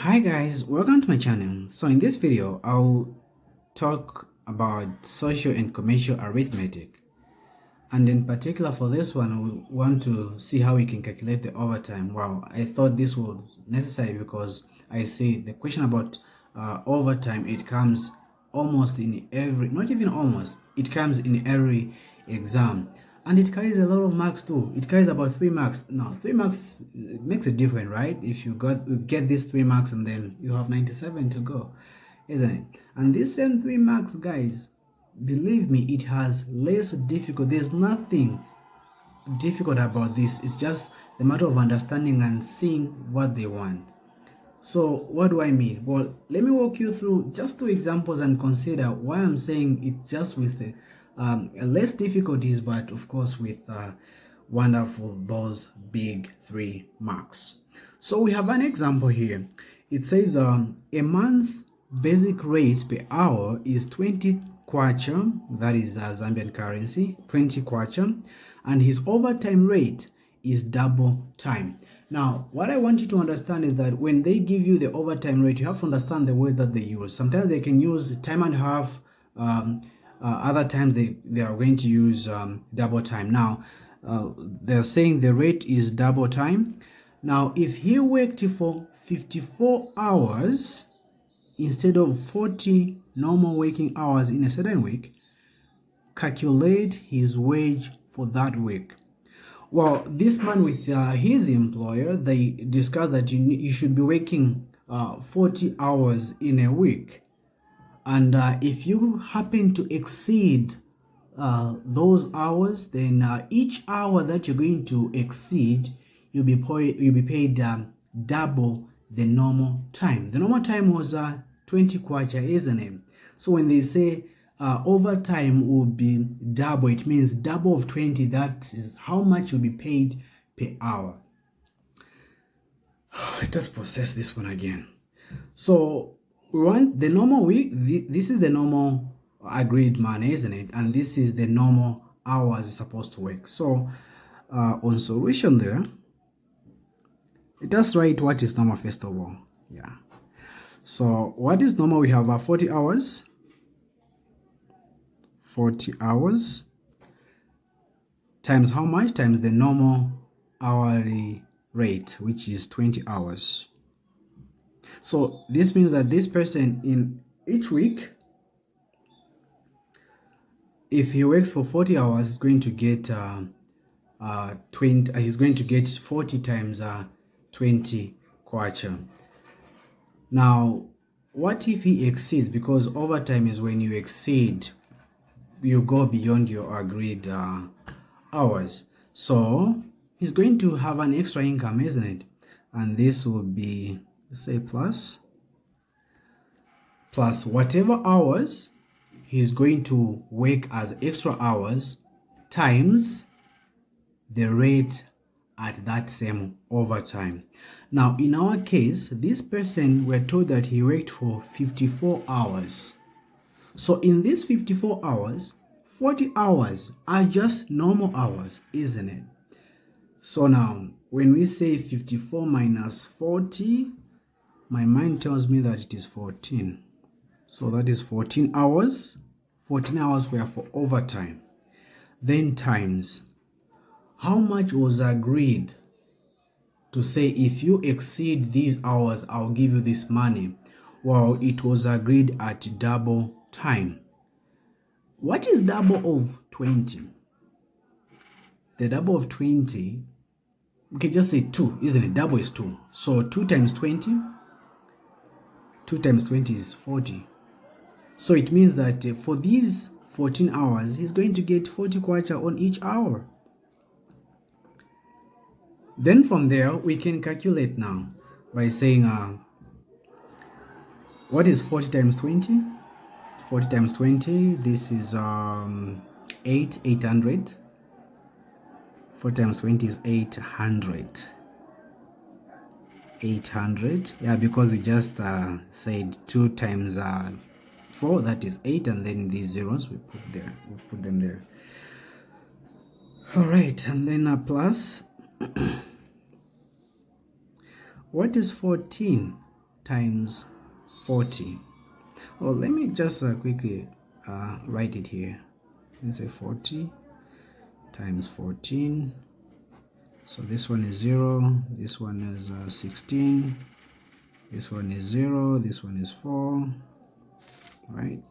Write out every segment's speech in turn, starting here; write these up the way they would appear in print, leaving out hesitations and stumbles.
Hi guys, welcome to my channel. So in this video, I'll talk about social and commercial arithmetic. And in particular for this one, we want to see how we can calculate the overtime. Wow, I thought this was necessary because I see the question about overtime, it comes almost in every, not even almost, it comes in every exam. And it carries a lot of marks too. It carries about 3 marks. Now, 3 marks makes a difference, right? If you get these 3 marks and then you have 97 to go, isn't it? And these same 3 marks, guys, believe me, it has less difficult. There's nothing difficult about this. It's just the matter of understanding and seeing what they want. So what do I mean? Well, let me walk you through just 2 examples and consider why I'm saying it just with less difficulties, but of course with wonderful those big 3 marks. So we have an example here. It says a month's basic rate per hour is 20 kwacha, that is Zambian currency, 20 kwacha, and his overtime rate is double time. Now, what I want you to understand is that when they give you the overtime rate, you have to understand the word that they use. Sometimes they can use time and a half. Other times they are going to use double time. Now, they're saying the rate is double time. Now, if he worked for 54 hours instead of 40 normal working hours in a certain week, calculate his wage for that week. Well, this man with his employer, they discussed that you should be working 40 hours in a week. And if you happen to exceed those hours, then each hour that you're going to exceed, you'll be paid double the normal time. The normal time was 20 kwacha, isn't it? So when they say overtime will be double, it means double of 20. That is how much you'll be paid per hour. Let us process this one again. So we want the normal week. This is the normal agreed money, isn't it? And this is the normal hours it's supposed to work. So on solution there, let us write what is normal first of all. Yeah. So what is normal? We have 40 hours. 40 hours times how much? Times the normal hourly rate, which is 20 hours. So this means that this person in each week, if he works for 40 hours, he's going to get 20. He's going to get 40 times 20 kwacha. Now, what if he exceeds? Because overtime is when you exceed, you go beyond your agreed hours. So he's going to have an extra income, isn't it? And this will be, let's say, plus whatever hours he's going to work as extra hours times the rate at that same overtime. Now, in our case, this person, we're told that he worked for 54 hours. So in these 54 hours, 40 hours are just normal hours, isn't it? So now, when we say 54 minus 40, my mind tells me that it is 14. So that is 14 hours. 14 hours were for overtime. Then times how much was agreed to say if you exceed these hours, I'll give you this money. Well, it was agreed at double time. What is double of 20? The double of 20, we can just say 2, isn't it? Double is 2. So 2 times 20, 2 times 20 is 40. So it means that for these 14 hours, he's going to get 40 kwacha on each hour. Then from there, we can calculate now by saying, what is 40 times 20? 40 times 20, this is 800. 40 times 20 is 800. 800, yeah, because we just said 2 times 4, that is 8, and then these zeros we put them there. All right, and then plus what is 14 times 40. Well, let me just quickly write it here. Let's say 40 times 14. So this one is 0, this one is 16, this one is 0, this one is 4, right?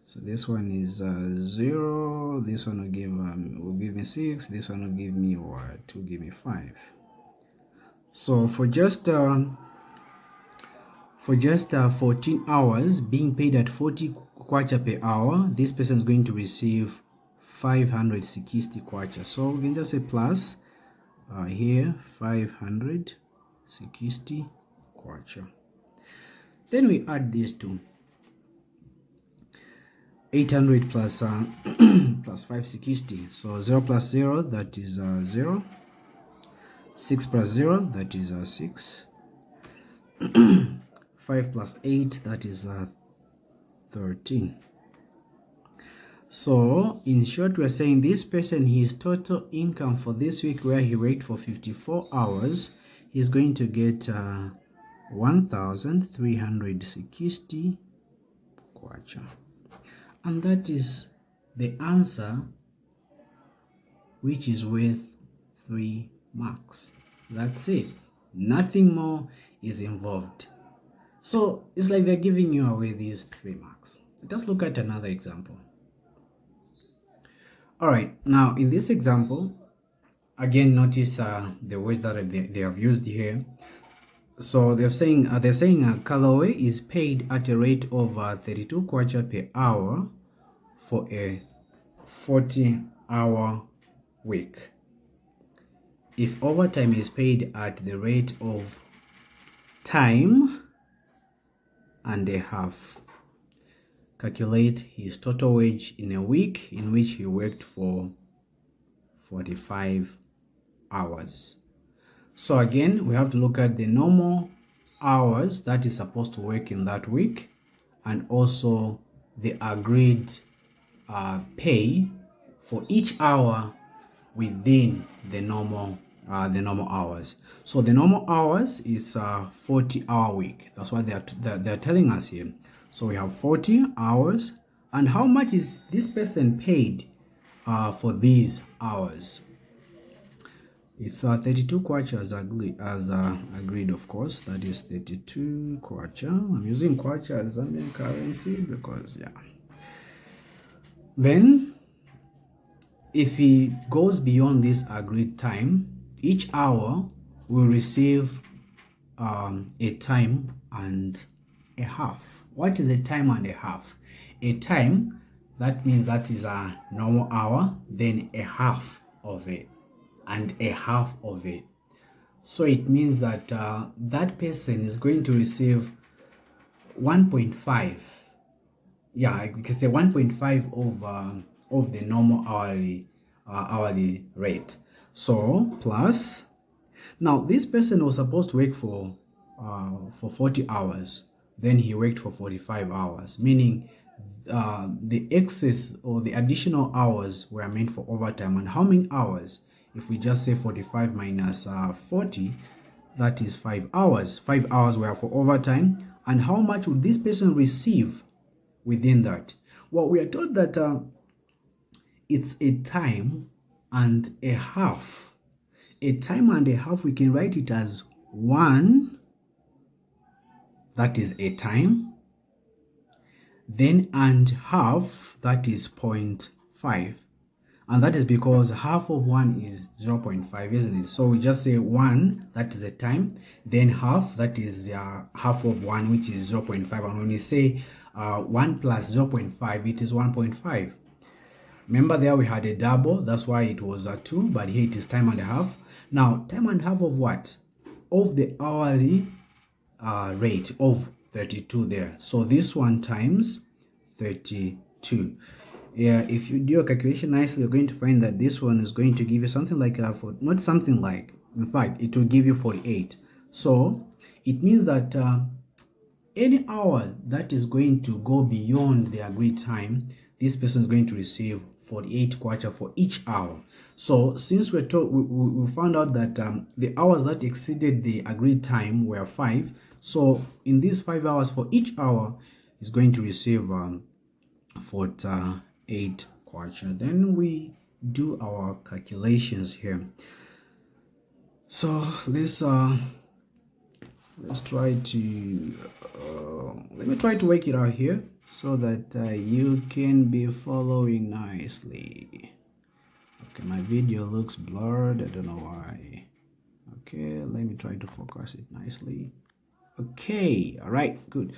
So this one is 0, this one will give me 6, this one will give me what? Will give me 5. So for just 14 hours being paid at 40 kwacha per hour, this person is going to receive 560 kwacha. So we can just say plus here 560 kwacha. Then we add these two. 800 plus plus 560. So 0 plus 0, that is 0. 6 plus 0, that is 6. 5 plus 8, that is 13. So in short, we're saying this person, his total income for this week, where he worked for 54 hours, he's going to get 1,360 kwacha. And that is the answer, which is worth 3 marks. That's it. Nothing more is involved. So it's like they're giving you away these 3 marks. Let's look at another example. All right, now in this example, again, notice the words that they have used here. So they're saying Callaway is paid at a rate of 32 kwacha per hour for a 40-hour week. If overtime is paid at the rate of time and a half, calculate his total wage in a week in which he worked for 45 hours. So again, we have to look at the normal hours that is supposed to work in that week, and also the agreed pay for each hour within the normal hours. So the normal hours is 40-hour week. That's what they're telling us here. So we have 40 hours, and how much is this person paid for these hours? It's 32 kwacha as agreed, of course. That is 32 kwacha. I'm using kwacha as Zambian currency because, yeah. Then, if he goes beyond this agreed time, each hour will receive a time and a half. What is a time and a half? A time, that means that is a normal hour, then a half of it, and a half of it. So it means that that person is going to receive 1.5. Yeah, we can say 1.5 of the normal hourly rate. So plus, now this person was supposed to work for 40 hours. Then he worked for 45 hours, meaning the excess or the additional hours were meant for overtime. And how many hours? If we just say 45 minus 40, that is 5 hours. 5 hours were for overtime. And how much would this person receive within that? Well, we are told that it's a time and a half. A time and a half, we can write it as 1. That is a time. Then and half, that is 0.5. And that is because half of 1 is 0.5, isn't it? So we just say 1, that is a time. Then half, that is half of 1, which is 0.5. And when we say 1 plus 0.5, it is 1.5. Remember there we had a double, that's why it was 2, but here it is time and a half. Now, time and a half of what? Of the hourly rate of 32 there. So this one times 32. Yeah, if you do your calculation nicely, you're going to find that this one is going to give you something like not something like, in fact, it will give you 48. So it means that any hour that is going to go beyond the agreed time, this person is going to receive 48 kwacha for each hour. So since we found out that the hours that exceeded the agreed time were 5, so in these 5 hours, for each hour is going to receive 48 kwacha. Then we do our calculations here. So let's try to let me try to work it out here so that you can be following nicely. Okay, my video looks blurred, I don't know why. Okay, let me try to focus it nicely. Okay, all right, good.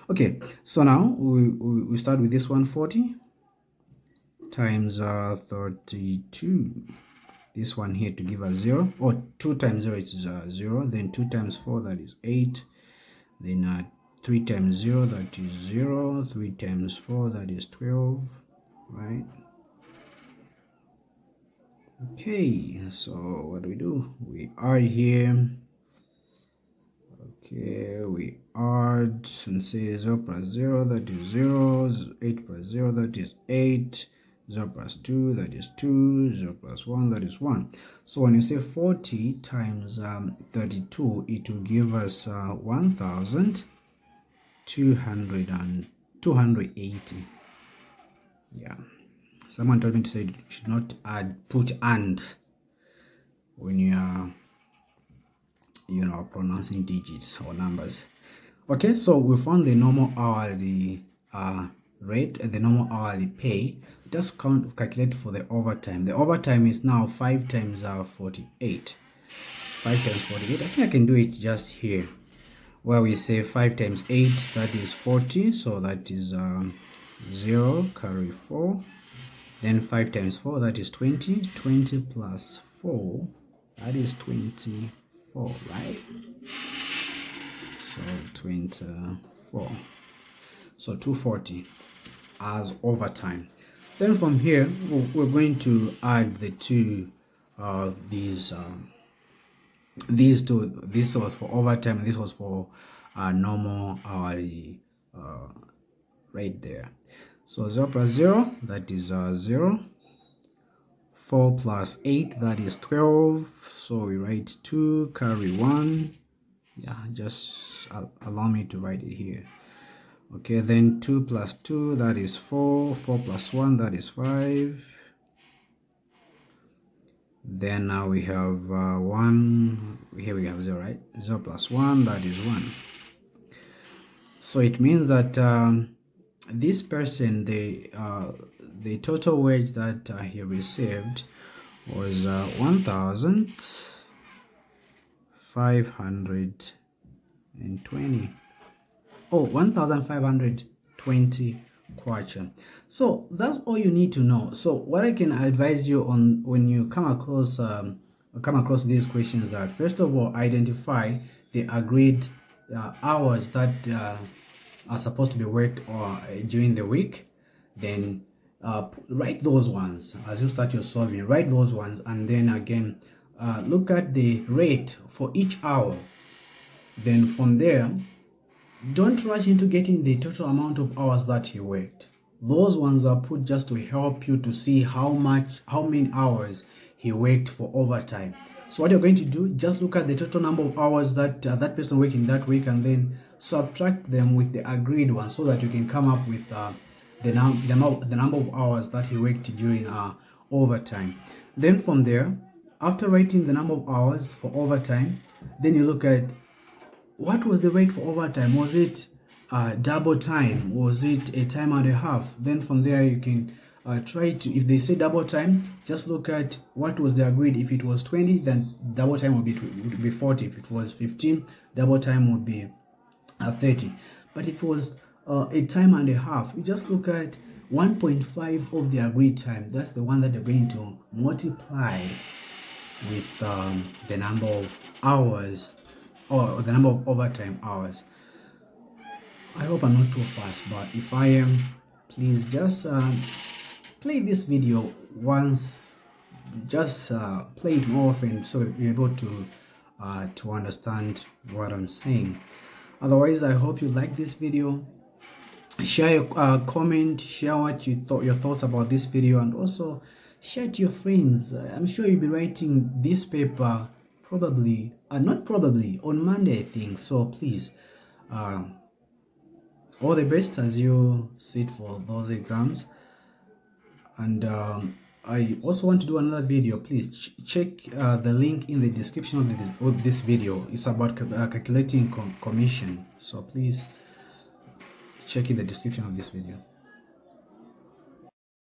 Okay, so now we start with this 140 times 32. This one here to give us 0, or 2 times 0 is 0, then 2 times 4, that is 8, then 3 times 0, that is 0, 3 times 4, that is 12, right? Okay, so what do? We are here. Okay, we add and say 0 plus 0, that is 0, 8 plus 0, that is 8, 0 plus 2, that is 2, 0 plus 1, that is 1. So when you say 40 times 32, it will give us 1,280. Yeah. Someone told me to say you should not put and when you are pronouncing digits or numbers. Okay, so we found the normal hourly rate and the normal hourly pay. Just calculate for the overtime. The overtime is now 5 times 48. 5 times 48. I think I can do it just here, where we say 5 times 8, that is 40. So that is 0, carry 4. Then 5 times 4, that is 20. 20 plus 4, that is 24, right? So 24. So 240 as overtime. Then from here, we're going to add the two these two. This was for overtime, this was for normal hourly rate there. So 0 plus 0, that is 0. 4 plus 8, that is 12. So we write 2, carry 1. Yeah, just allow me to write it here. Okay, then 2 plus 2, that is 4. 4 plus 1, that is 5. Then now we have 1. Here we have 0, right? 0 plus 1, that is 1. So it means that this person, the total wage that he received was 1,520. Oh, 1,520 kwacha. So that's all you need to know. So what I can advise you on when you come across these questions, that first of all, identify the agreed hours that are supposed to be worked during the week. Then write those ones as you start your solving. Write those ones, and then again look at the rate for each hour. Then from there, don't rush into getting the total amount of hours that he worked. Those ones are put just to help you to see how many hours he worked for overtime. So what you're going to do, just look at the total number of hours that that person worked in that week, and then subtract them with the agreed one, so that you can come up with the number of hours that he worked during overtime. Then from there, after writing the number of hours for overtime, then you look at what was the rate for overtime. Was it double time? Was it a time and a half? Then from there you can try to, if they say double time, just look at what was the agreed. If it was 20, then double time would be 40. If it was 15, double time would be 30. But if it was a time and a half, you just look at 1.5 of the agreed time. That's the one that you're going to multiply with the number of hours, or the number of overtime hours. I hope I'm not too fast, but if I am, please just play this video once. Just play it more often, so you're able to understand what I'm saying. Otherwise, I hope you like this video. Share your comment, share what you thought, your thoughts about this video, and also share to your friends. I'm sure you'll be writing this paper probably, not probably, on Monday, I think. So please, all the best as you sit for those exams. And I also want to do another video. Please check the link in the description of this video. It's about calculating commission. So please check in the description of this video.